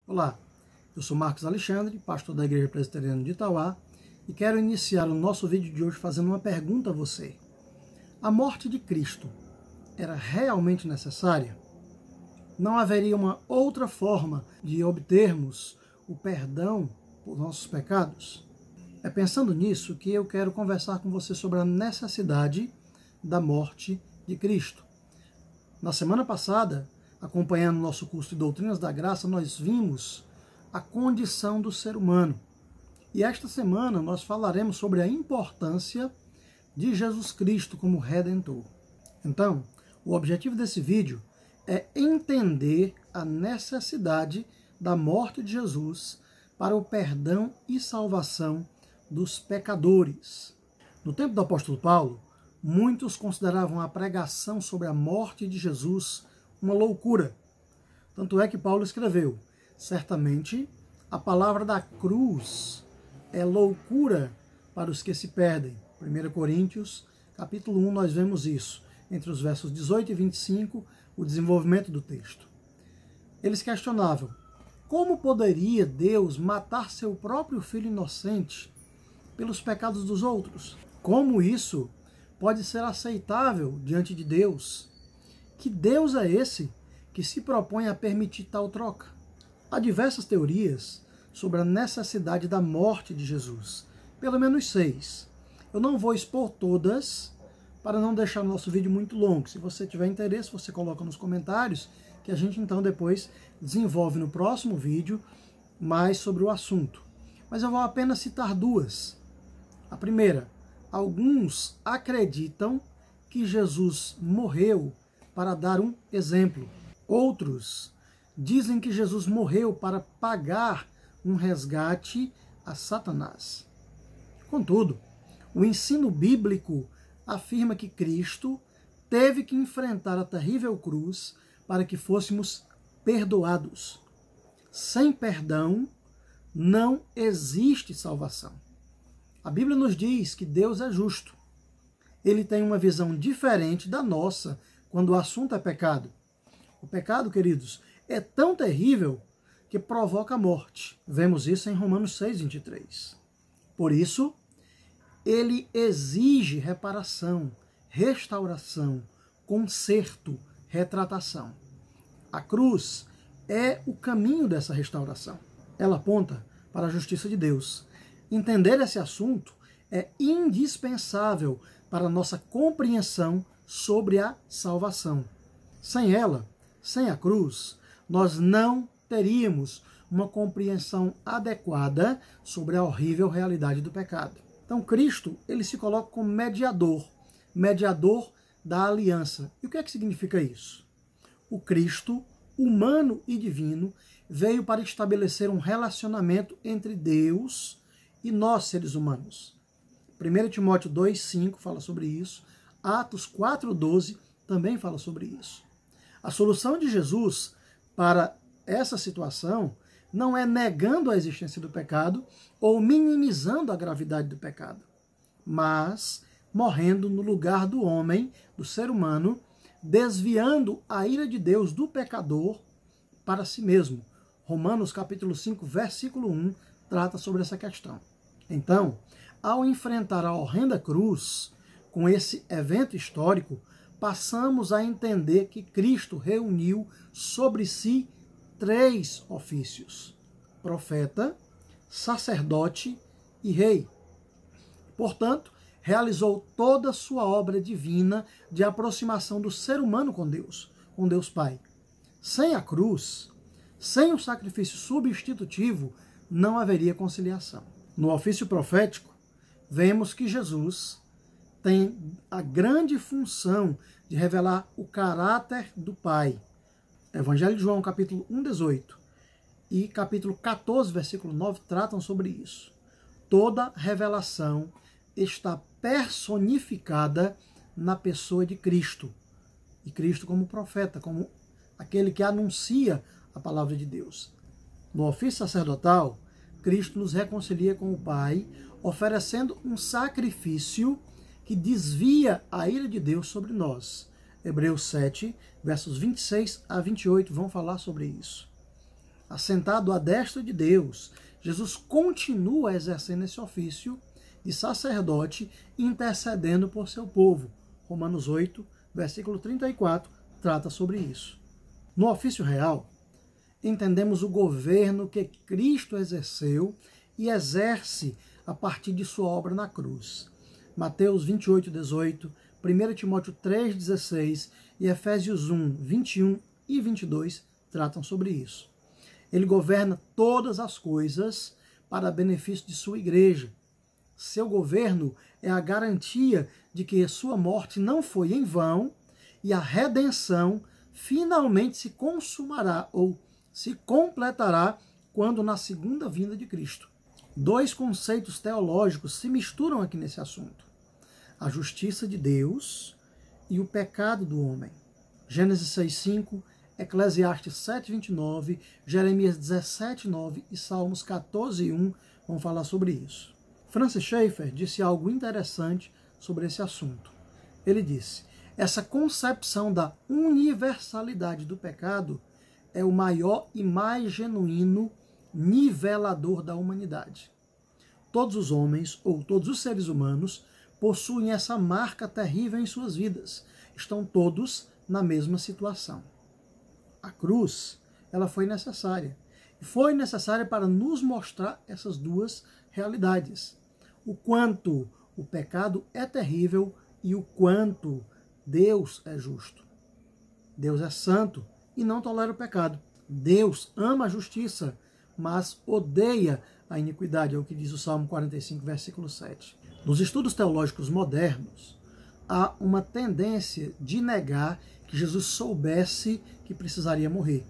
Olá, eu sou Marcos Alexandre, pastor da Igreja Presbiteriana de Itauá, e quero iniciar o nosso vídeo de hoje fazendo uma pergunta a você. A morte de Cristo era realmente necessária? Não haveria uma outra forma de obtermos o perdão por nossos pecados? É pensando nisso que eu quero conversar com você sobre a necessidade da morte de Cristo. Na semana passada, acompanhando nosso curso de Doutrinas da Graça, nós vimos a condição do ser humano. E esta semana nós falaremos sobre a importância de Jesus Cristo como Redentor. Então, o objetivo desse vídeo é entender a necessidade da morte de Jesus para o perdão e salvação dos pecadores. No tempo do apóstolo Paulo, muitos consideravam a pregação sobre a morte de Jesus uma loucura. Tanto é que Paulo escreveu: certamente a palavra da cruz é loucura para os que se perdem. 1 Coríntios, capítulo 1, nós vemos isso. Entre os versos 18 e 25, o desenvolvimento do texto. Eles questionavam: como poderia Deus matar seu próprio filho inocente pelos pecados dos outros? Como isso pode ser aceitável diante de Deus? Que Deus é esse que se propõe a permitir tal troca? Há diversas teorias sobre a necessidade da morte de Jesus, pelo menos 6. Eu não vou expor todas para não deixar o nosso vídeo muito longo. Se você tiver interesse, você coloca nos comentários, que a gente então depois desenvolve no próximo vídeo mais sobre o assunto. Mas eu vou apenas citar 2. A primeira: alguns acreditam que Jesus morreu para dar um exemplo. Outros dizem que Jesus morreu para pagar um resgate a Satanás. Contudo, o ensino bíblico afirma que Cristo teve que enfrentar a terrível cruz para que fôssemos perdoados. Sem perdão, não existe salvação. A Bíblia nos diz que Deus é justo. Ele tem uma visão diferente da nossa quando o assunto é pecado. O pecado, queridos, é tão terrível que provoca a morte. Vemos isso em Romanos 6:23. Por isso, ele exige reparação, restauração, conserto, retratação. A cruz é o caminho dessa restauração. Ela aponta para a justiça de Deus. Entender esse assunto é indispensável para a nossa compreensão sobre a salvação. Sem ela, sem a cruz, nós não teríamos uma compreensão adequada sobre a horrível realidade do pecado. Então Cristo, ele se coloca como mediador da aliança. E o que é que significa isso? O Cristo, humano e divino, veio para estabelecer um relacionamento entre Deus e nós, seres humanos. 1 Timóteo 2:5 fala sobre isso. Atos 4:12 também fala sobre isso. A solução de Jesus para essa situação não é negando a existência do pecado ou minimizando a gravidade do pecado, mas morrendo no lugar do homem, do ser humano, desviando a ira de Deus do pecador para si mesmo. Romanos capítulo 5, versículo 1, trata sobre essa questão. Então, ao enfrentar a horrenda cruz, com esse evento histórico, passamos a entender que Cristo reuniu sobre si 3 ofícios: profeta, sacerdote e rei. Portanto, realizou toda a sua obra divina de aproximação do ser humano com Deus Pai. Sem a cruz, sem o sacrifício substitutivo, não haveria conciliação. No ofício profético, vemos que Jesus tem a grande função de revelar o caráter do Pai. Evangelho de João, capítulo 1:18 e capítulo 14, versículo 9, tratam sobre isso. Toda revelação está personificada na pessoa de Cristo. E Cristo como profeta, como aquele que anuncia a palavra de Deus. No ofício sacerdotal, Cristo nos reconcilia com o Pai, oferecendo um sacrifício que desvia a ira de Deus sobre nós. Hebreus 7, versos 26 a 28 vão falar sobre isso. assentado à destra de Deus, Jesus continua exercendo esse ofício de sacerdote, intercedendo por seu povo. Romanos 8, versículo 34, trata sobre isso. No ofício real, entendemos o governo que Cristo exerceu e exerce a partir de sua obra na cruz. Mateus 28, 18, 1 Timóteo 3, 16 e Efésios 1, 21 e 22 tratam sobre isso. Ele governa todas as coisas para benefício de sua igreja. Seu governo é a garantia de que sua morte não foi em vão e a redenção finalmente se consumará ou se completará quando na segunda vinda de Cristo. Dois conceitos teológicos se misturam aqui nesse assunto: a justiça de Deus e o pecado do homem. Gênesis 6:5, Eclesiastes 7:29, Jeremias 17:9 e Salmos 14:1 vão falar sobre isso. Francis Schaeffer disse algo interessante sobre esse assunto. Ele disse: essa concepção da universalidade do pecado é o maior e mais genuíno nivelador da humanidade. Todos os homens, ou todos os seres humanos, possuem essa marca terrível em suas vidas. Estão todos na mesma situação. A cruz, ela foi necessária. E foi necessária para nos mostrar essas duas realidades. O quanto o pecado é terrível e o quanto Deus é justo. Deus é santo e não tolera o pecado. Deus ama a justiça, mas odeia a iniquidade, é o que diz o Salmo 45, versículo 7. Nos estudos teológicos modernos, há uma tendência de negar que Jesus soubesse que precisaria morrer.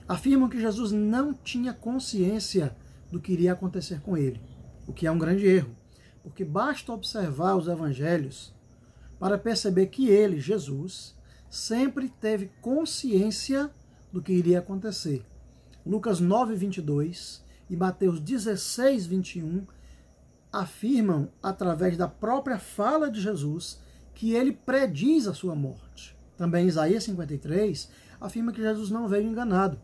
Afirmam que Jesus não tinha consciência do que iria acontecer com ele, o que é um grande erro, porque basta observar os evangelhos para perceber que ele, Jesus, sempre teve consciência do que iria acontecer. Lucas 9:22 e Mateus 16:21 afirmam, através da própria fala de Jesus, que ele prediz a sua morte. Também Isaías 53 afirma que Jesus não veio enganado.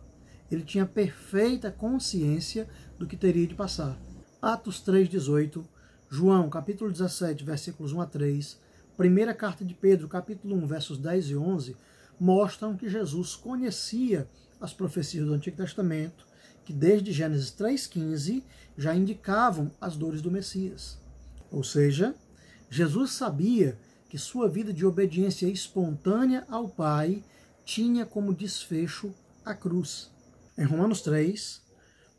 Ele tinha perfeita consciência do que teria de passar. Atos 3:18, João capítulo 17, versículos 1 a 3, primeira carta de Pedro, capítulo 1, versos 10 e 11, mostram que Jesus conhecia as profecias do Antigo Testamento, que desde Gênesis 3:15 já indicavam as dores do Messias. Ou seja, Jesus sabia que sua vida de obediência espontânea ao Pai tinha como desfecho a cruz. Em Romanos 3,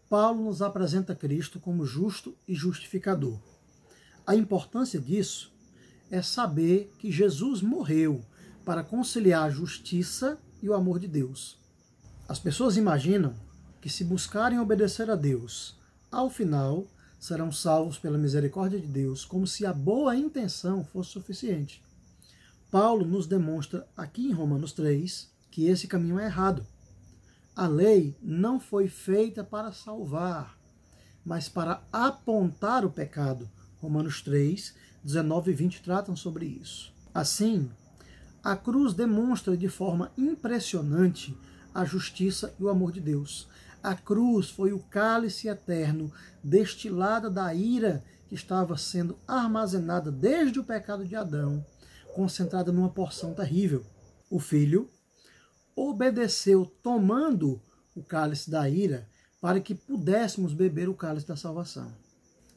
Paulo nos apresenta Cristo como justo e justificador. A importância disso é saber que Jesus morreu para conciliar a justiça e o amor de Deus. As pessoas imaginam que, se buscarem obedecer a Deus, ao final serão salvos pela misericórdia de Deus, como se a boa intenção fosse suficiente. Paulo nos demonstra aqui em Romanos 3 que esse caminho é errado. A lei não foi feita para salvar, mas para apontar o pecado. Romanos 3, 19 e 20 tratam sobre isso. Assim, a cruz demonstra de forma impressionante a justiça e o amor de Deus. A cruz foi o cálice eterno destilado da ira que estava sendo armazenada desde o pecado de Adão, concentrada numa porção terrível. O Filho obedeceu tomando o cálice da ira para que pudéssemos beber o cálice da salvação.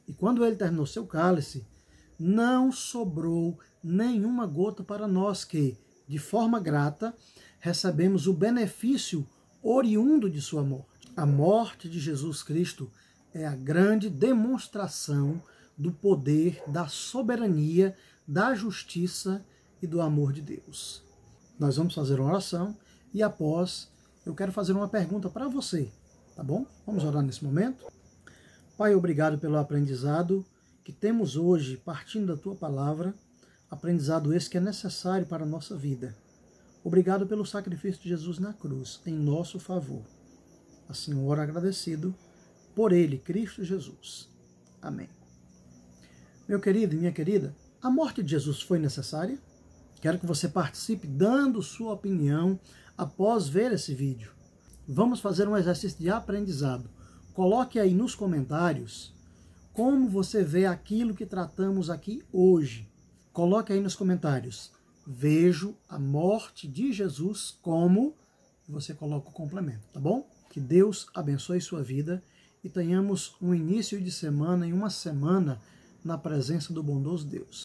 E quando ele terminou seu cálice, não sobrou nenhuma gota para nós que, de forma grata, recebemos o benefício oriundo de sua morte. A morte de Jesus Cristo é a grande demonstração do poder, da soberania, da justiça e do amor de Deus. Nós vamos fazer uma oração e após eu quero fazer uma pergunta para você, tá bom? Vamos orar nesse momento? Pai, obrigado pelo aprendizado que temos hoje, partindo da Tua Palavra, aprendizado esse que é necessário para a nossa vida. Obrigado pelo sacrifício de Jesus na cruz, em nosso favor. Assim, eu oro agradecido por Ele, Cristo Jesus. Amém. Meu querido e minha querida, a morte de Jesus foi necessária? Quero que você participe dando sua opinião após ver esse vídeo. Vamos fazer um exercício de aprendizado. Coloque aí nos comentários como você vê aquilo que tratamos aqui hoje. Coloque aí nos comentários. Vejo a morte de Jesus como... Você coloca o complemento, tá bom? Que Deus abençoe sua vida e tenhamos um início de semana e uma semana na presença do bondoso Deus.